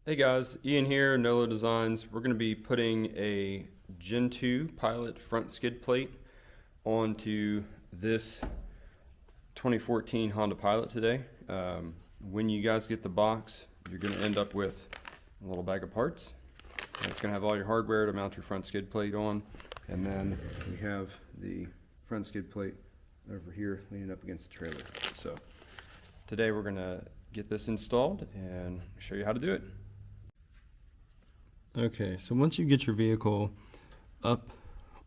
Hey guys, Ian here, Nolo Designs. We're going to be putting a Gen 2 Pilot front skid plate onto this 2014 Honda Pilot today. When you guys get the box, you're going to end up with a little bag of parts. And it's going to have all your hardware to mount your front skid plate on. And then we have the front skid plate over here leaning up against the trailer. So today we're going to get this installed and show you how to do it. Okay, so once you get your vehicle up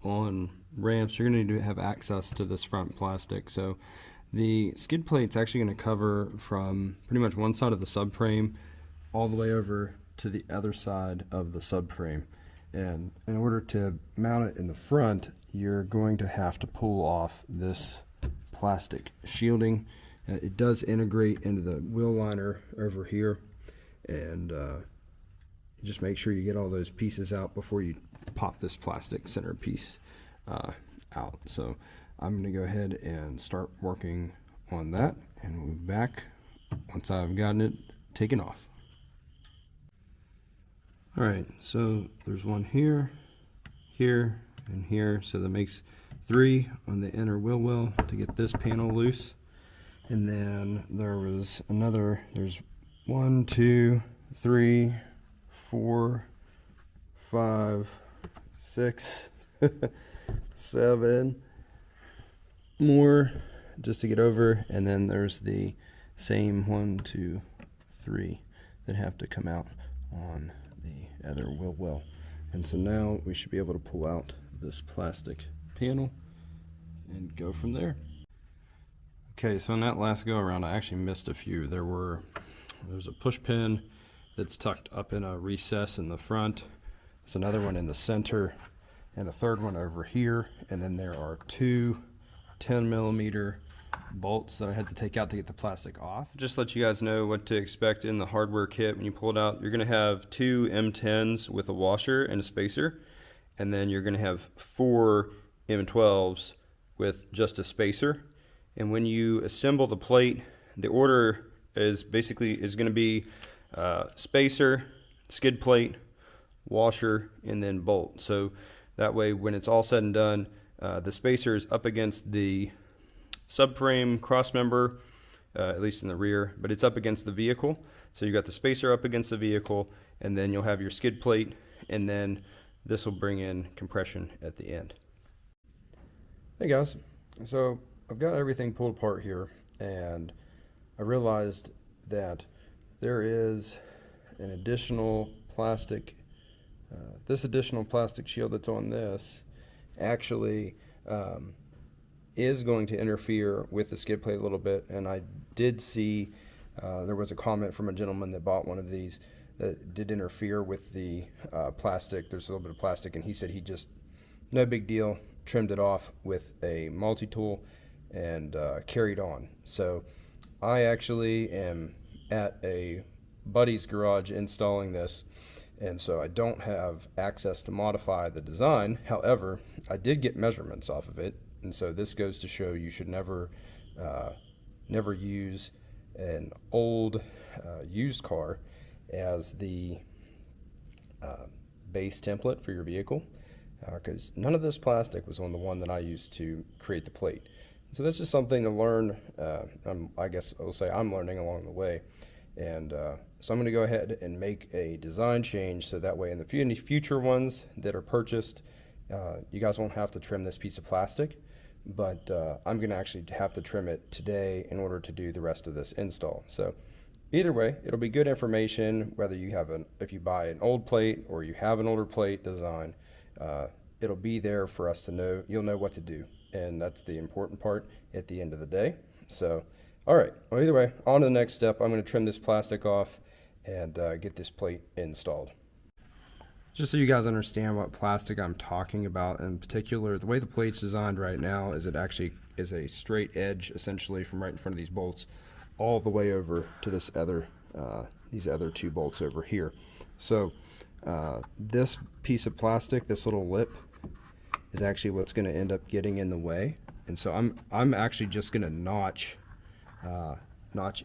on ramps, you're going to need to have access to this front plastic. So the skid plate's actually going to cover from pretty much one side of the subframe all the way over to the other side of the subframe. And in order to mount it in the front, you're going to have to pull off this plastic shielding. It does integrate into the wheel liner over here, and just make sure you get all those pieces out before you pop this plastic center piece out. So I'm going to go ahead and start working on that, and we'll be back once I've gotten it taken off. Alright, so there's one here, here, and here, so that makes 3 on the inner wheel well to get this panel loose. And then there was another, there's 1, 2, 3, 4, 5, 6, 7 more just to get over, and then there's the same 1, 2, 3 that have to come out on the other wheel well. And so now we should be able to pull out this plastic panel and go from there. Okay, so in that last go around I actually missed a few. There's a push pin that's tucked up in a recess in the front. There's another one in the center and a third one over here, and then there are 2 10mm bolts that I had to take out to get the plastic off. Just to let you guys know what to expect in the hardware kit when you pull it out. You're going to have 2 M10s with a washer and a spacer, and then you're going to have 4 M12s with just a spacer. And when you assemble the plate, the order is going to be spacer, skid plate, washer, and then bolt. So that way when it's all said and done, the spacer is up against the subframe cross member, at least in the rear, but it's up against the vehicle. So you got the spacer up against the vehicle, and then you'll have your skid plate, and then this will bring in compression at the end. Hey guys, so I've got everything pulled apart here, and I realized that there is an additional plastic, this additional plastic shield that's on this actually is going to interfere with the skid plate a little bit. And I did see there was a comment from a gentleman that bought one of these that did interfere with the plastic. There's a little bit of plastic, and he said he just, no big deal, trimmed it off with a multi-tool and carried on. So I actually am at a buddy's garage installing this, and so I don't have access to modify the design. However, I did get measurements off of it, and so this goes to show you should never use an old used car as the base template for your vehicle, because none of this plastic was on the one that I used to create the plate. So this is something to learn. I guess I'll say I'm learning along the way. And so I'm going to go ahead and make a design change so that way in the future ones that are purchased, you guys won't have to trim this piece of plastic, but I'm going to actually have to trim it today in order to do the rest of this install. So either way, it'll be good information whether you have if you buy an old plate or you have an older plate design. It'll be there for us to know. You'll know what to do, and that's the important part at the end of the day. So all right, well, either way, on to the next step. I'm going to trim this plastic off and get this plate installed. Just so you guys understand what plastic I'm talking about in particular, the way the plate's designed right now is it actually is a straight edge essentially from right in front of these bolts all the way over to this other these other 2 bolts over here. So this piece of plastic, this little lip, is actually what's going to end up getting in the way, and so I'm actually just going to notch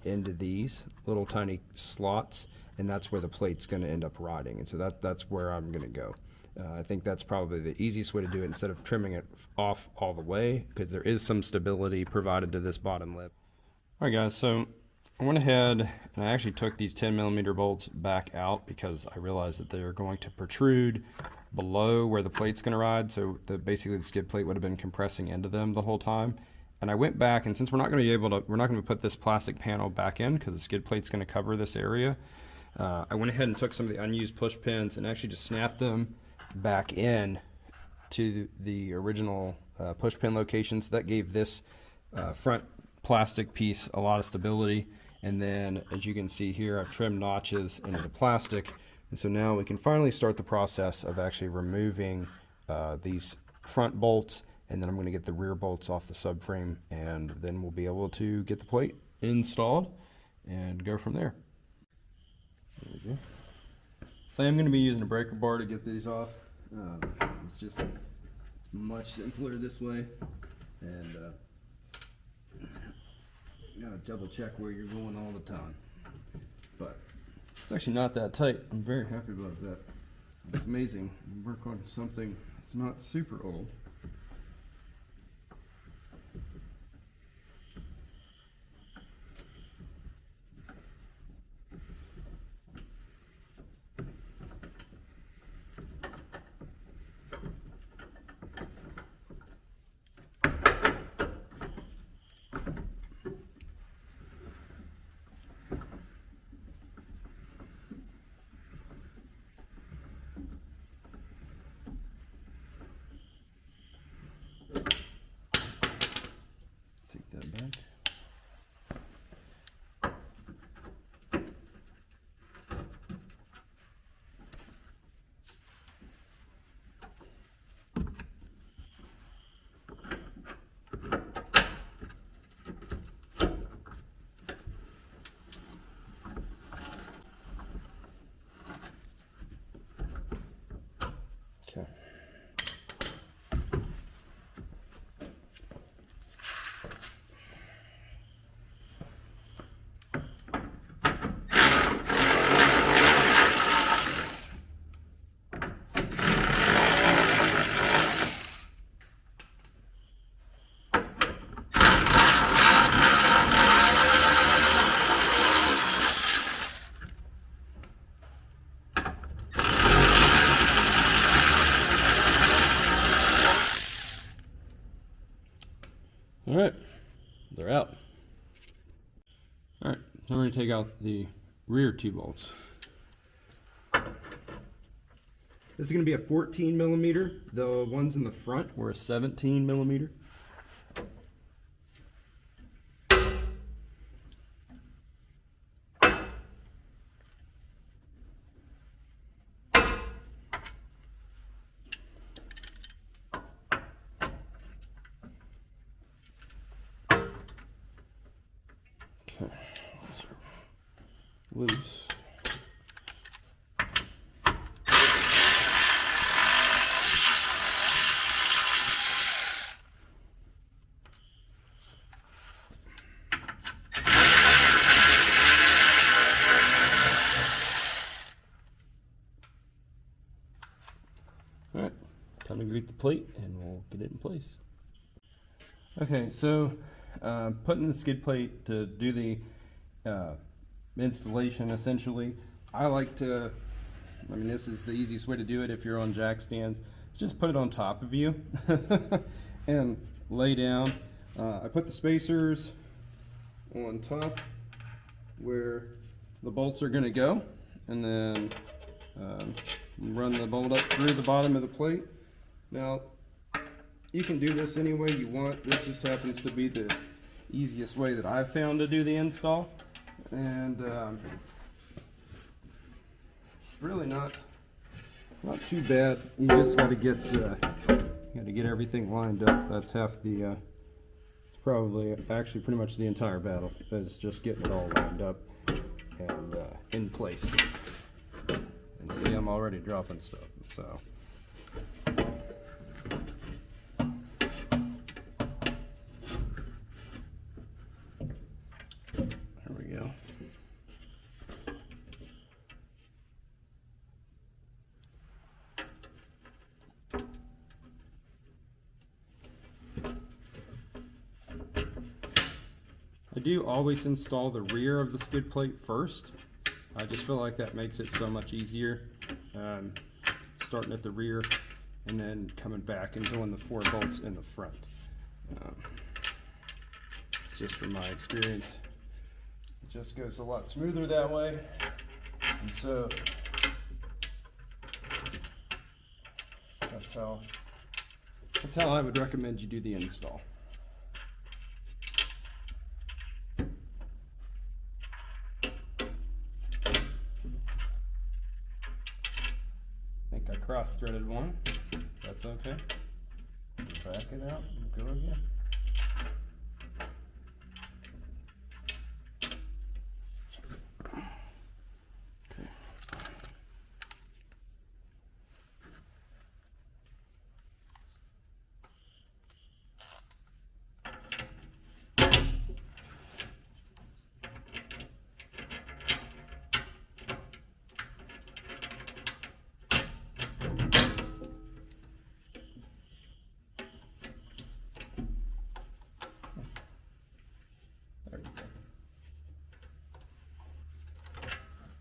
into these little tiny slots and that's where the plate's going to end up rotting. And so that's where I'm going to go. I think that's probably the easiest way to do it instead of trimming it off all the way, because there is some stability provided to this bottom lip. All right, guys, so I went ahead and I actually took these 10mm bolts back out because I realized that they're going to protrude below where the plate's going to ride. So basically the skid plate would have been compressing into them the whole time. And I went back, and since we're not going to put this plastic panel back in because the skid plate's going to cover this area, I went ahead and took some of the unused push pins and actually just snapped them back in to the original push pin location. So that gave this front plastic piece a lot of stability. And then, as you can see here, I've trimmed notches into the plastic, and so now we can finally start the process of actually removing these front bolts, and then I'm going to get the rear bolts off the subframe, and then we'll be able to get the plate installed and go from there. There we go. So I'm going to be using a breaker bar to get these off. It's much simpler this way, and you gotta double check where you're going all the time. But it's actually not that tight. I'm very happy about that. It's amazing. You work on something that's not super old. Take that back. Okay. All right, they're out. All right, so we're going to take out the rear two bolts. This is going to be a 14mm. The ones in the front were a 17mm. Okay, those are loose. All right, time to greet the plate and we'll get it in place. Okay, so putting the skid plate to do the installation, essentially, I like to, I mean, this is the easiest way to do it if you're on jack stands. Just put it on top of you and lay down. I put the spacers on top where the bolts are going to go, and then run the bolt up through the bottom of the plate. Now, you can do this any way you want. This just happens to be the easiest way that I've found to do the install, and it's really not too bad. You just got to get everything lined up. That's half the it's probably actually pretty much the entire battle is just getting it all lined up and in place. And see, I'm already dropping stuff, so. There we go. I do always install the rear of the skid plate first. I just feel like that makes it so much easier. Starting at the rear and then coming back and doing the 4 bolts in the front. Just from my experience, it just goes a lot smoother that way. And so that's how I would recommend you do the install. I cross-threaded one. That's okay. Back it out and go again.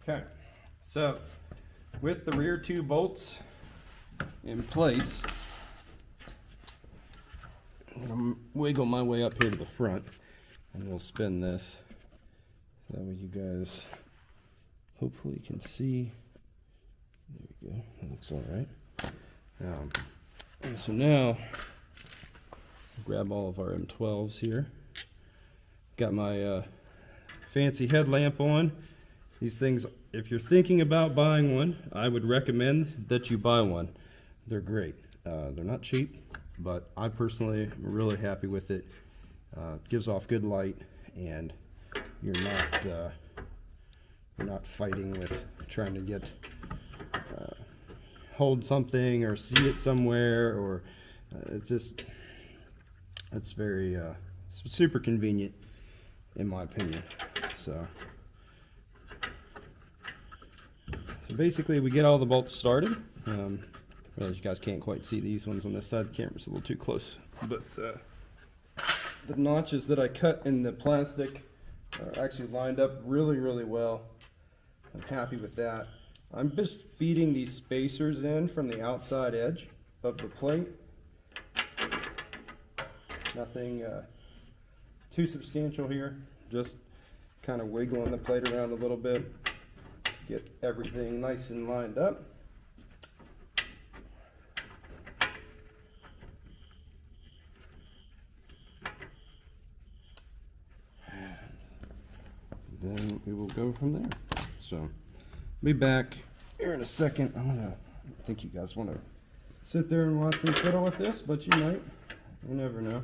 Okay, so with the rear 2 bolts in place, I'm going to wiggle my way up here to the front and we'll spin this so that way you guys hopefully can see. There we go, that looks all right. And so now, grab all of our M12s here. Got my fancy headlamp on. These things, if you're thinking about buying one, I would recommend that you buy one. They're great. They're not cheap, but I personally am really happy with it. Gives off good light, and you're not fighting with trying to get hold something or see it somewhere, or it's very super convenient in my opinion. So basically we get all the bolts started. Realize you guys can't quite see these ones on this side. The camera's a little too close, but the notches that I cut in the plastic are actually lined up really well. I'm happy with that. I'm just feeding these spacers in from the outside edge of the plate. Nothing too substantial here, just kind of wiggling the plate around a little bit. Get everything nice and lined up. And then we will go from there. So, be back here in a second. I think you guys want to sit there and watch me fiddle with this, but you might. You never know.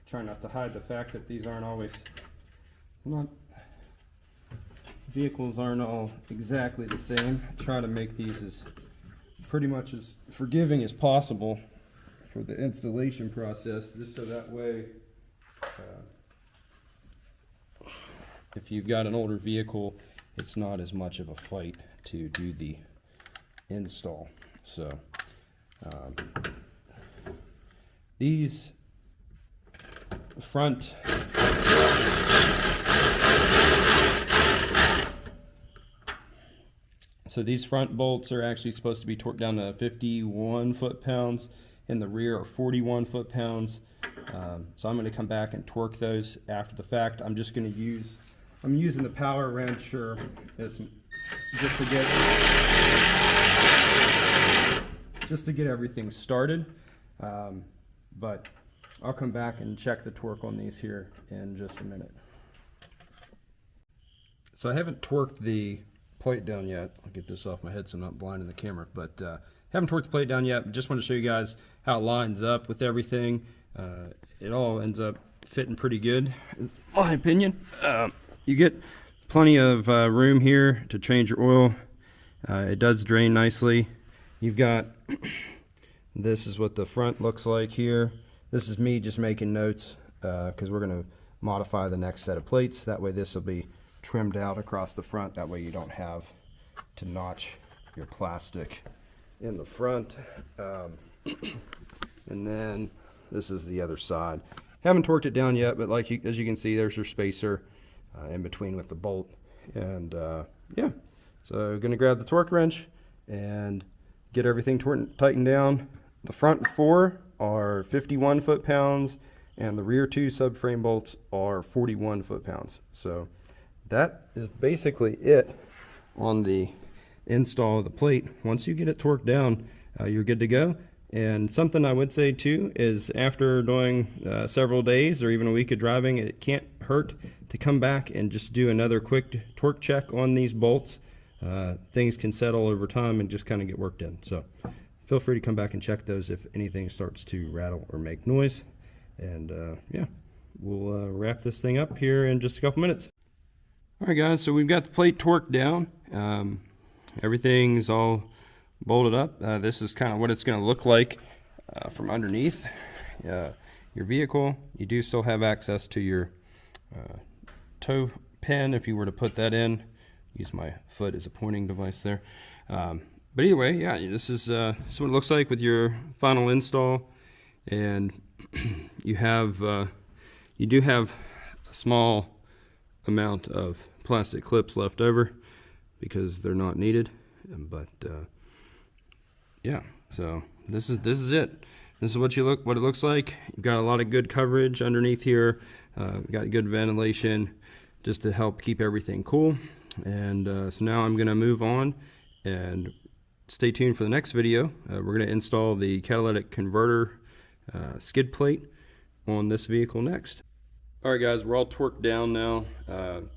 Try not to hide the fact that these aren't always vehicles aren't all exactly the same. I try to make these as pretty much as forgiving as possible for the installation process, just so that way if you've got an older vehicle, it's not as much of a fight to do the install. So these front bolts are actually supposed to be torqued down to 51 foot-pounds, and the rear are 41 foot-pounds. So I'm going to come back and torque those after the fact. I'm using the power wrencher just to get everything started. But I'll come back and check the torque on these here in just a minute. So I haven't torqued the plate down yet. I'll get this off my head so I'm not blinding the camera, but haven't torqued the plate down yet. Just want to show you guys how it lines up with everything. It all ends up fitting pretty good, in my opinion. You get plenty of room here to change your oil. It does drain nicely. You've got, this is what the front looks like here. This is me just making notes because we're going to modify the next set of plates. That way this will be trimmed out across the front. That way you don't have to notch your plastic in the front. And then this is the other side. Haven't torqued it down yet, but as you can see, there's your spacer in between with the bolt. And yeah, so gonna grab the torque wrench and get everything tightened down. The front 4 are 51 foot-pounds, and the rear 2 subframe bolts are 41 foot-pounds. So that is basically it on the install of the plate. Once you get it torqued down, you're good to go. And something I would say too is, after doing several days or even a week of driving, it can't hurt to come back and just do another quick torque check on these bolts. Things can settle over time and just kind of get worked in. So feel free to come back and check those if anything starts to rattle or make noise. And yeah, we'll wrap this thing up here in just a couple minutes. All right, guys, so we've got the plate torqued down. Everything's all bolted up. This is kind of what it's going to look like from underneath your vehicle. You do still have access to your toe pin if you were to put that in. Use my foot as a pointing device there. But either way, yeah, this is what it looks like with your final install. And you do have a small amount of plastic clips left over because they're not needed. But yeah, so this is it. This is what it looks like. You've got a lot of good coverage underneath here. Got good ventilation just to help keep everything cool. And so now I'm gonna move on, and stay tuned for the next video. We're gonna install the catalytic converter skid plate on this vehicle next. All right, guys, we're all torqued down now.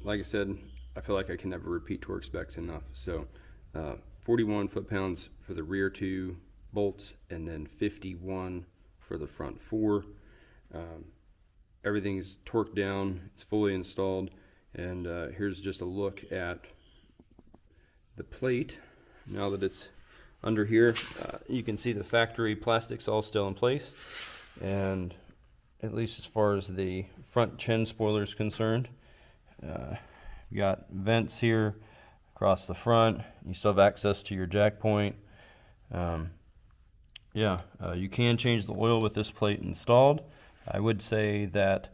Like I said, I feel like I can never repeat torque specs enough. So 41 foot-pounds for the rear 2 bolts, and then 51 for the front 4. Everything's torqued down, it's fully installed, and here's just a look at the plate now that it's under here. You can see the factory plastic's all still in place, and at least as far as the front chin spoiler is concerned, you got vents here across the front. You still have access to your jack point. Yeah, you can change the oil with this plate installed. I would say that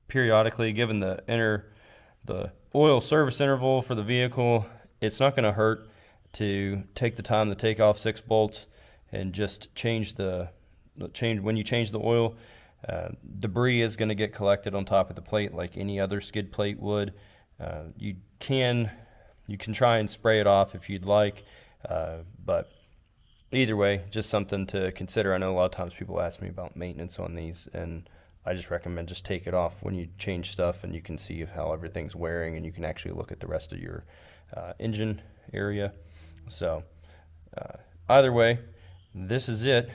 periodically, given the oil service interval for the vehicle, it's not going to hurt to take the time to take off 6 bolts and just when you change the oil. Debris is going to get collected on top of the plate like any other skid plate would. You can try and spray it off if you'd like, but either way, just something to consider. I know a lot of times people ask me about maintenance on these, and I just recommend just take it off when you change stuff, and you can see how everything's wearing, and you can actually look at the rest of your engine area. So either way, this is it,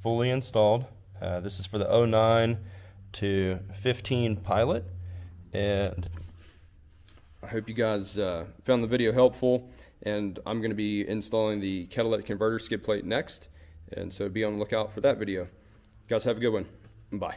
fully installed. This is for the 09 to 15 Pilot, and I hope you guys found the video helpful. And I'm going to be installing the catalytic converter skid plate next, and so be on the lookout for that video. You guys have a good one. Bye.